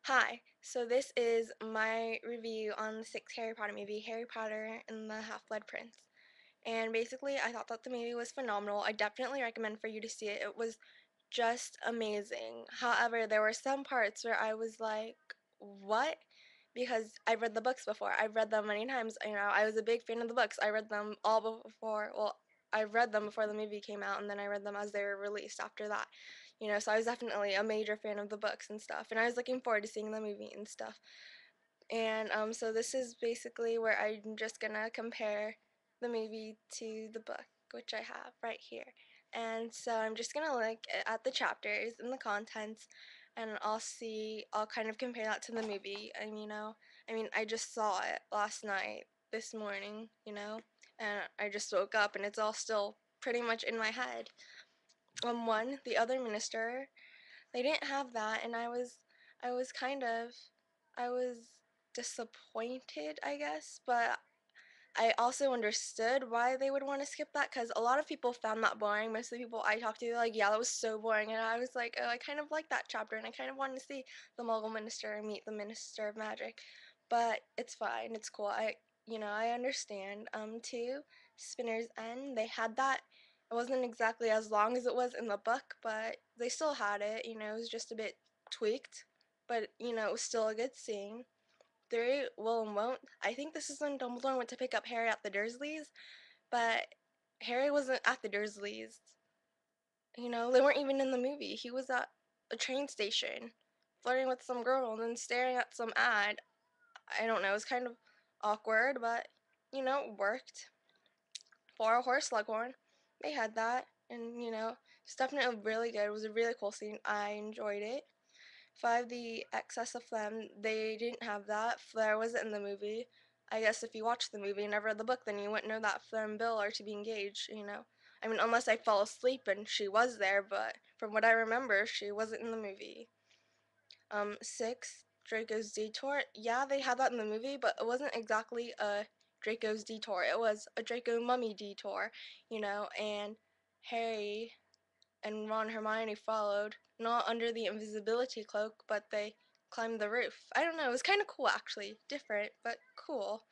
Hi, so this is my review on the sixth Harry Potter movie, Harry Potter and the Half-Blood Prince. And basically, I thought that the movie was phenomenal. I definitely recommend for you to see it. It was just amazing. However, there were some parts where I was like, what? Because I've read the books before. I've read them many times. I was a big fan of the books. I read them all before, well, I read them before the movie came out, and then I read them as they were released after that. So I was definitely a major fan of the books and stuff, and I was looking forward to seeing the movie and stuff. And so this is basically where I'm just gonna compare the movie to the book, which I have right here. And so I'm just gonna look at the chapters and the contents, and I'll kind of compare that to the movie. And I just saw it last night, this morning, and I just woke up and it's all still pretty much in my head. The other minister, they didn't have that, and I was kind of, I was disappointed, I guess, but I also understood why they would want to skip that, because a lot of people found that boring. Most of the people I talked to, like, yeah, that was so boring, and I was like, oh, I kind of like that chapter, and I kind of wanted to see the Muggle Minister meet the Minister of Magic, but it's fine, it's cool. I understand. Too, Spinner's End, they had that. It wasn't exactly as long as it was in the book, but they still had it. It was just a bit tweaked, but it was still a good scene. 3, Will and Won't. I think this is when Dumbledore went to pick up Harry at the Dursleys, but Harry wasn't at the Dursleys. They weren't even in the movie. He was at a train station, flirting with some girl and then staring at some ad. I don't know, it was kind of awkward, but it worked. 4, Horse Slughorn. They had that, and it's definitely really good. It was a really cool scene. I enjoyed it. 5, the excess of phlegm. They didn't have that. Fleur wasn't in the movie. I guess if you watched the movie and never read the book, then you wouldn't know that Fleur and Bill are to be engaged. I mean, unless I fell asleep and she was there, but from what I remember, she wasn't in the movie. 6, Draco's Detour. Yeah, they had that in the movie, but it wasn't exactly a Draco's Detour. It was a Draco Mummy Detour, and Harry and Ron and Hermione followed, not under the invisibility cloak, but they climbed the roof. I don't know, it was kind of cool actually. Different, but cool.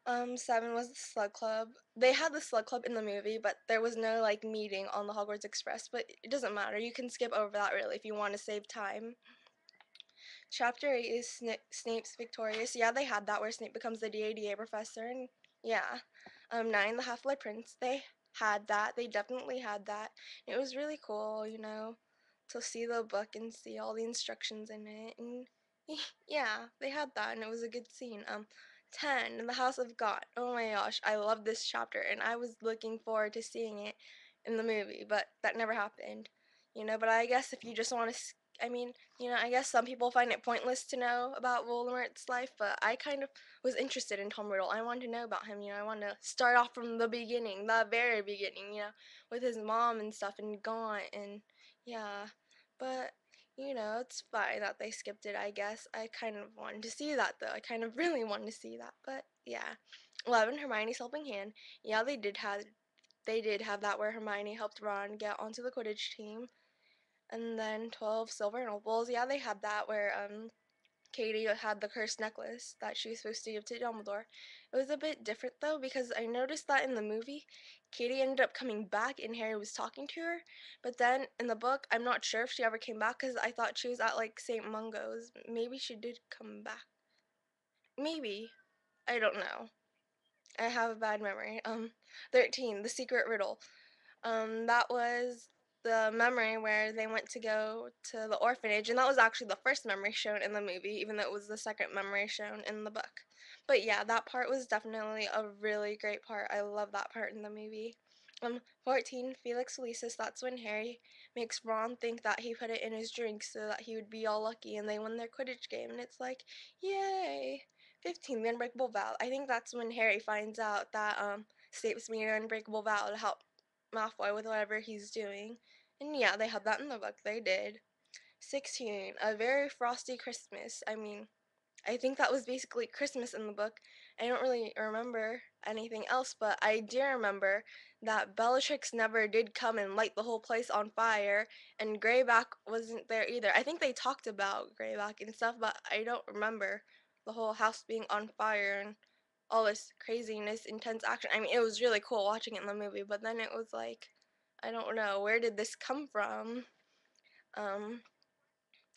7 was the Slug Club. They had the Slug Club in the movie, but there was no like meeting on the Hogwarts Express, but it doesn't matter. You can skip over that really if you want to save time. Chapter 8 is Snape's Victorious. Yeah, they had that where Snape becomes the DADA professor, and yeah. 9, the Half-Blood Prince. They had that. They definitely had that. It was really cool, to see the book and see all the instructions in it, and yeah, they had that, and it was a good scene. 10, in the House of God. Oh my gosh, I love this chapter, and I was looking forward to seeing it in the movie, but that never happened. But I guess if you just want to, I guess some people find it pointless to know about Voldemort's life, but I kind of was interested in Tom Riddle. I wanted to know about him, I wanted to start off from the beginning, the very beginning, with his mom and stuff and Gaunt, and yeah. But, it's fine that they skipped it, I guess. I kind of wanted to see that, though. I kind of really wanted to see that, but yeah. 11, Hermione's Helping Hand. Yeah, they did have that where Hermione helped Ron get onto the Quidditch team. And then 12, Silver and Opals. Yeah, they had that where Katie had the cursed necklace that she was supposed to give to Dumbledore. It was a bit different though, because I noticed that in the movie, Katie ended up coming back and Harry was talking to her. But then in the book, I'm not sure if she ever came back, because I thought she was at like St. Mungo's. Maybe she did come back. Maybe. I don't know. I have a bad memory. 13, The Secret Riddle. That was the memory where they went to go to the orphanage, and that was actually the first memory shown in the movie, even though it was the second memory shown in the book. But yeah, that part was definitely a really great part. I love that part in the movie. 14, Felix Felicis. That's when Harry makes Ron think that he put it in his drink so that he would be all lucky, and they win their Quidditch game, and it's like, yay! 15, the Unbreakable Vow. I think that's when Harry finds out that Snape's made an unbreakable vow to help Malfoy with whatever he's doing. And yeah, they had that in the book. They did. 16, A Very Frosty Christmas. I think that was basically Christmas in the book. I don't really remember anything else, but I do remember that Bellatrix never did come and light the whole place on fire, and Greyback wasn't there either. I think they talked about Greyback and stuff, but I don't remember the whole house being on fire and all this craziness, intense action. I mean, it was really cool watching it in the movie, but then it was like, I don't know, where did this come from? Um,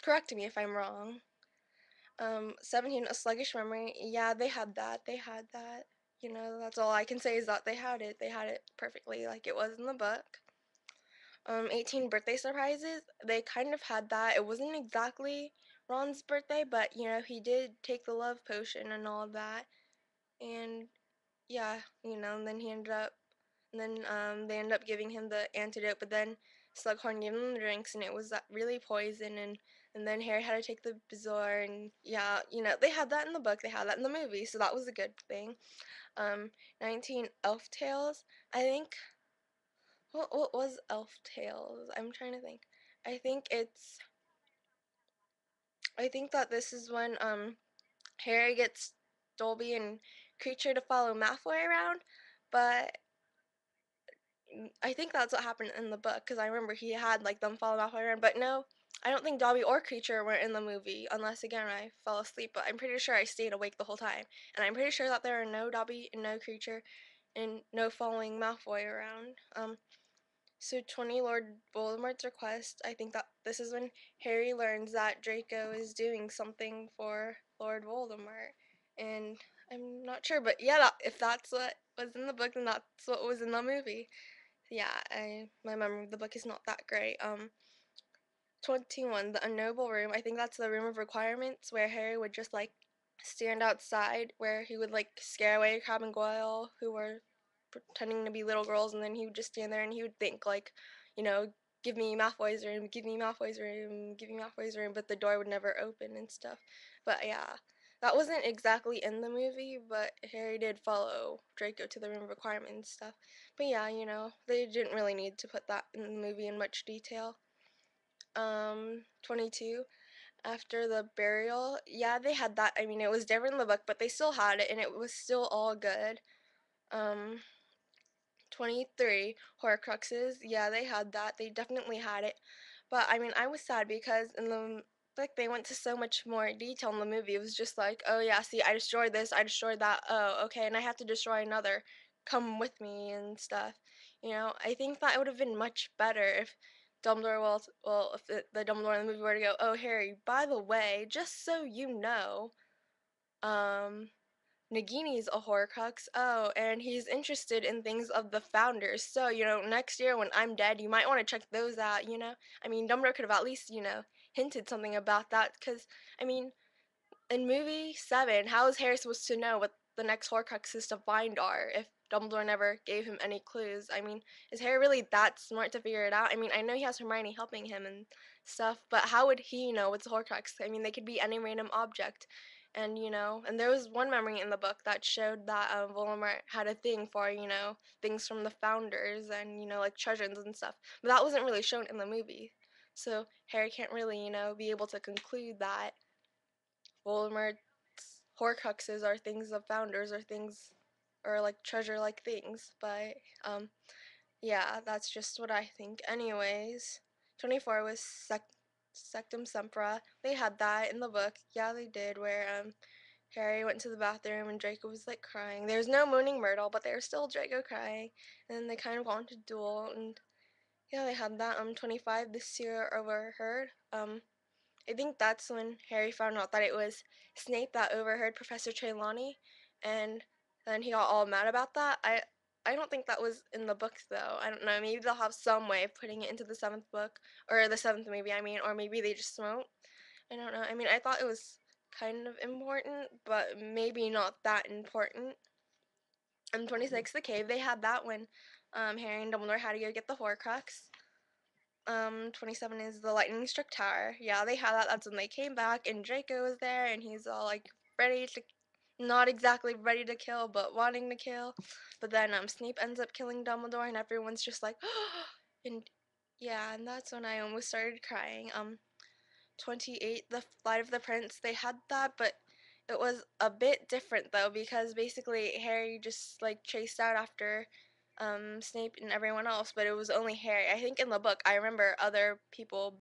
Correct me if I'm wrong. 17, a sluggish memory. Yeah, they had that. They had that. You know, that's all I can say is that they had it. They had it perfectly like it was in the book. 18 birthday surprises. They kind of had that. It wasn't exactly Ron's birthday, but you know, he did take the love potion and all of that. And yeah, you know, and then he ended up, and then they ended up giving him the antidote, but then Slughorn gave him the drinks, and it was really poison, and then Harry had to take the Bezoar, and yeah, you know, they had that in the book, they had that in the movie, so that was a good thing. 19 Elf Tales. I think, what was Elf Tales? I'm trying to think. I think it's, I think that this is when Harry gets Dolby and Creature to follow Malfoy around, but I think that's what happened in the book because I remember he had like them follow Malfoy around. But no, I don't think Dobby or Creature were in the movie unless again I fell asleep. But I'm pretty sure I stayed awake the whole time, and I'm pretty sure that there are no Dobby and no Creature, and no following Malfoy around. So 20 Lord Voldemort's request. I think that this is when Harry learns that Draco is doing something for Lord Voldemort, and I'm not sure, but yeah, if that's what was in the book, then that's what was in the movie. Yeah, my memory of the book is not that great. 21, the Unnoble Room. I think that's the room of requirements where Harry would just like stand outside where he would like scare away Crabbe and Goyle who were pretending to be little girls, and then he would just stand there and he would think like, you know, give me Malfoy's room, give me Malfoy's room, give me Malfoy's room, but the door would never open and stuff. But yeah, that wasn't exactly in the movie, but Harry did follow Draco to the room of requirements and stuff. But yeah, you know, they didn't really need to put that in the movie in much detail. 22, after the burial, yeah, they had that. I mean, it was different in the book, but they still had it, and it was still all good. Um, 23, Horcruxes, yeah, they had that. They definitely had it. But I mean, I was sad because in the book they went to so much more detail in the movie. It was just like, oh yeah, see, I destroyed this, I destroyed that. Oh, okay, and I have to destroy another. Come with me and stuff. You know, I think that it would have been much better if Dumbledore, if the Dumbledore in the movie were to go, oh Harry, by the way, just so you know, um, Nagini's a Horcrux. Oh, and he's interested in things of the Founders. So, you know, next year when I'm dead, you might want to check those out, you know? I mean, Dumbledore could have at least, you know, hinted something about that. Because, I mean, in movie 7, how is Harry supposed to know what the next Horcruxes to find are if Dumbledore never gave him any clues? I mean, is Harry really that smart to figure it out? I mean, I know he has Hermione helping him and stuff, but how would he know what's a Horcrux? I mean, they could be any random object. And, you know, and there was one memory in the book that showed that Voldemort had a thing for, you know, things from the Founders and, you know, like treasures and stuff. But that wasn't really shown in the movie. So Harry can't really, you know, be able to conclude that Voldemort's Horcruxes are things of Founders or things or like treasure-like things. But yeah, that's just what I think. Anyways, 24 was Sectum Sempra. They had that in the book. Yeah, they did. Where Harry went to the bathroom and Draco was like crying. There's no Moaning Myrtle, but there's still Draco crying. And then they kind of wanted to duel. And yeah, they had that. 25 this year overheard. I think that's when Harry found out that it was Snape that overheard Professor Trelawney, and then he got all mad about that. I don't think that was in the books though. I don't know. Maybe they'll have some way of putting it into the seventh book or the seventh movie. I mean, or maybe they just won't. I don't know. I mean, I thought it was kind of important, but maybe not that important. 26, the cave. They had that when Harry and Dumbledore had to go get the Horcrux. 27 is the lightning struck tower. Yeah, they had that. That's when they came back, and Draco was there, and he's all like ready to, not exactly ready to kill, but wanting to kill. But then Snape ends up killing Dumbledore, and everyone's just like, and yeah, and that's when I almost started crying. 28, the Flight of the Prince. They had that, but it was a bit different though because basically Harry just like chased out after Snape and everyone else, but it was only Harry. I think in the book, I remember other people